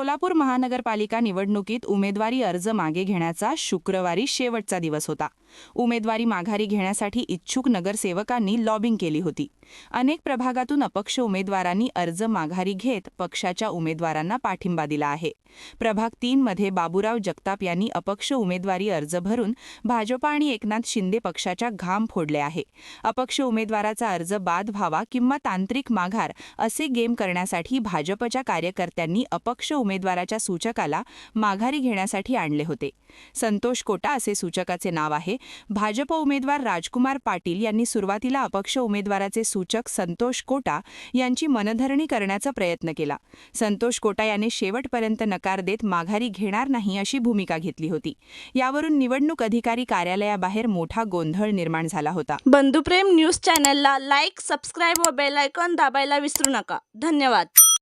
सोलापूर महानगरपालिका निवडणुकीत उमेदवारी अर्ज मागे घेण्याचा शुक्रवारी शेवटचा दिवस होता. उमेदवारी माघारी घेण्यासाठी इच्छुक नगरसेवकांनी लॉबिंग केली होती. अनेक प्रभागातून अपक्ष उमेदवारांनी अर्ज माघारी घेत पक्षाच्या उमेदवारांना पाठिंबा दिला आहे. प्रभाग 3 मध्ये बाबूराव जगताप यांनी अपक्ष उमेदवारी अर्ज भरून भाजपा आणि एकनाथ शिंदे पक्षाच्या घाम फोडले आहे. अपक्ष उमेदवाराचा अर्ज बाद व्हावा किंवा तांत्रिक माघार असे गेम करण्यासाठी भाजपच्या कार्यकर्त्यांनी अपक्ष उमेदवाराच्या सूचकाला माघारी घेण्यासाठी आणले होते. संतोष कोटा असे सूचकाचे नाव आहे. भाजप उमेदवार राजकुमार पाटील यांनी सुरुवातीला अपक्ष उमेदवाराचे सूचक संतोष कोटा यांची मनधरणी करण्याचा प्रयत्न केला. संतोष कोटा याने शेवटपर्यंत नकार देत माघारी घेणार नाही अशी भूमिका घेतली होती. यावरून निवडणूक अधिकारी कार्यालयाबाहेर मोठा गोंधळ निर्माण झाला होता. बंधुप्रेम न्यूज चॅनलला लाईक, सबस्क्राईब व बेल आयकॉन दाबायला विसरू नका. धन्यवाद.